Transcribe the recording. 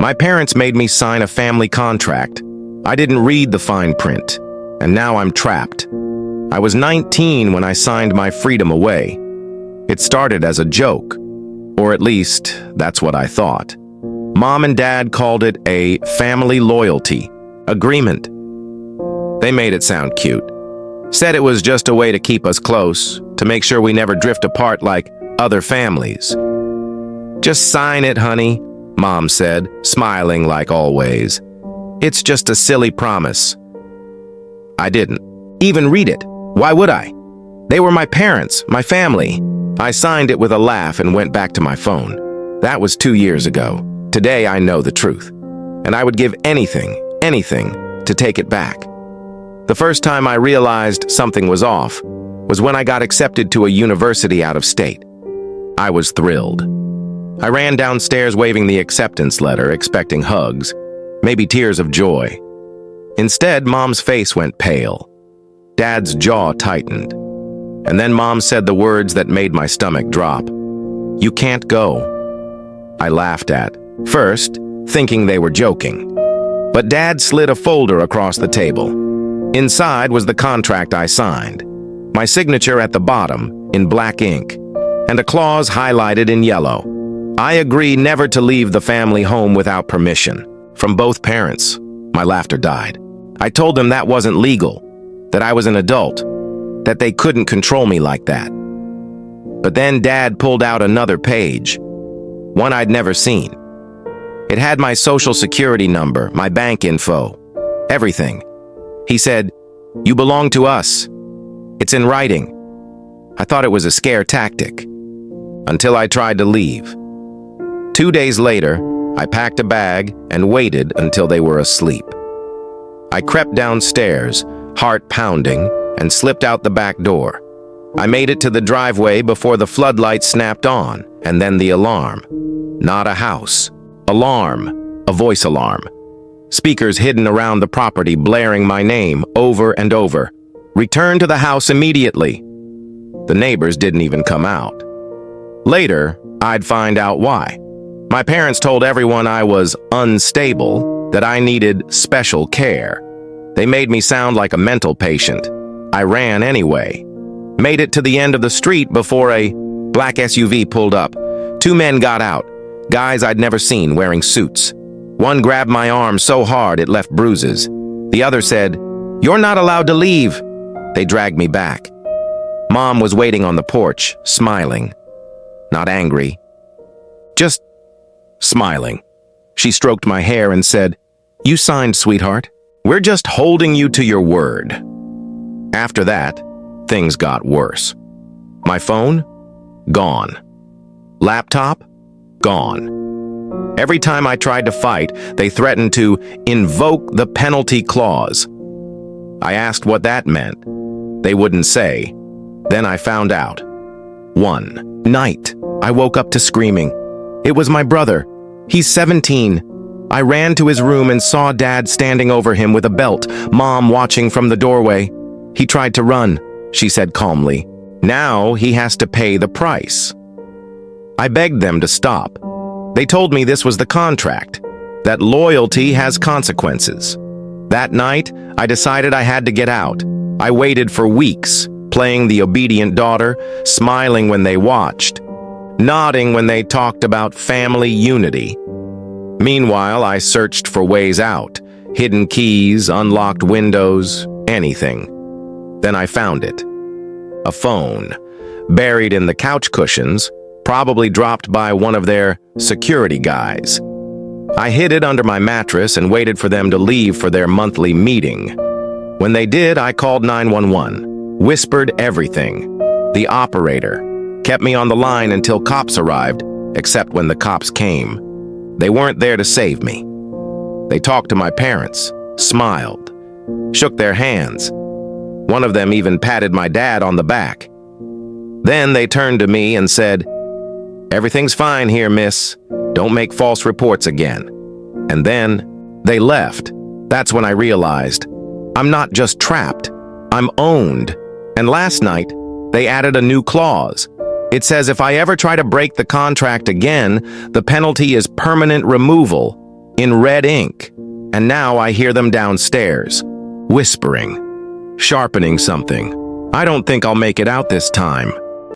My parents made me sign a family contract. I didn't read the fine print, and now I'm trapped. I was 19 when I signed my freedom away. It started as a joke, or at least that's what I thought. Mom and Dad called it a family loyalty agreement. They made it sound cute. Said it was just a way to keep us close, to make sure we never drift apart like other families. "Just sign it, honey," Mom said, smiling like always. "It's just a silly promise." I didn't even read it. Why would I? They were my parents, my family. I signed it with a laugh and went back to my phone. That was 2 years ago. Today I know the truth, and I would give anything to take it back. The first time I realized something was off was when I got accepted to a university out of state. I was thrilled. I ran downstairs waving the acceptance letter, expecting hugs, maybe tears of joy. Instead, Mom's face went pale. Dad's jaw tightened. And then Mom said the words that made my stomach drop. "You can't go." I laughed at first, thinking they were joking. But Dad slid a folder across the table. Inside was the contract I signed, my signature at the bottom in black ink, and a clause highlighted in yellow. I agree never to leave the family home without permission. From both parents. My laughter died. I told them that wasn't legal, that I was an adult, that they couldn't control me like that. But then Dad pulled out another page, one I'd never seen. It had my social security number, my bank info, everything. He said, "You belong to us. It's in writing." I thought it was a scare tactic, until I tried to leave. 2 days later, I packed a bag and waited until they were asleep. I crept downstairs, heart pounding, and slipped out the back door. I made it to the driveway before the floodlights snapped on, and then the alarm. Not a house. Alarm. A voice alarm. Speakers hidden around the property blaring my name over and over. "Return to the house immediately." The neighbors didn't even come out. Later, I'd find out why. My parents told everyone I was unstable, that I needed special care. They made me sound like a mental patient. I ran anyway. Made it to the end of the street before a black SUV pulled up. 2 men got out, guys I'd never seen wearing suits. One grabbed my arm so hard it left bruises. The other said, "You're not allowed to leave." They dragged me back. Mom was waiting on the porch, smiling. Not angry, just smiling. She stroked my hair and said, "You signed, sweetheart. We're just holding you to your word." After that, things got worse. My phone? Gone. Laptop? Gone. Every time I tried to fight, they threatened to invoke the penalty clause. I asked what that meant. They wouldn't say. Then I found out. One night, I woke up to screaming. It was my brother. He's 17. I ran to his room and saw Dad standing over him with a belt, Mom watching from the doorway. "He tried to run," she said calmly. "Now he has to pay the price." I begged them to stop. They told me this was the contract, that loyalty has consequences. That night, I decided I had to get out. I waited for weeks, playing the obedient daughter, smiling when they watched, nodding when they talked about family unity. Meanwhile, I searched for ways out, hidden keys, unlocked windows, anything. Then I found it. A phone, buried in the couch cushions, probably dropped by one of their security guys. I hid it under my mattress and waited for them to leave for their monthly meeting. When they did, I called 911, whispered everything. The operator kept me on the line until cops arrived, except when the cops came. They weren't there to save me. They talked to my parents, smiled, shook their hands. One of them even patted my dad on the back. Then they turned to me and said, "Everything's fine here, miss. Don't make false reports again." And then they left. That's when I realized I'm not just trapped, I'm owned. And last night, they added a new clause. It says if I ever try to break the contract again, the penalty is permanent removal. in red ink, and now I hear them downstairs, whispering, sharpening something. I don't think I'll make it out this time.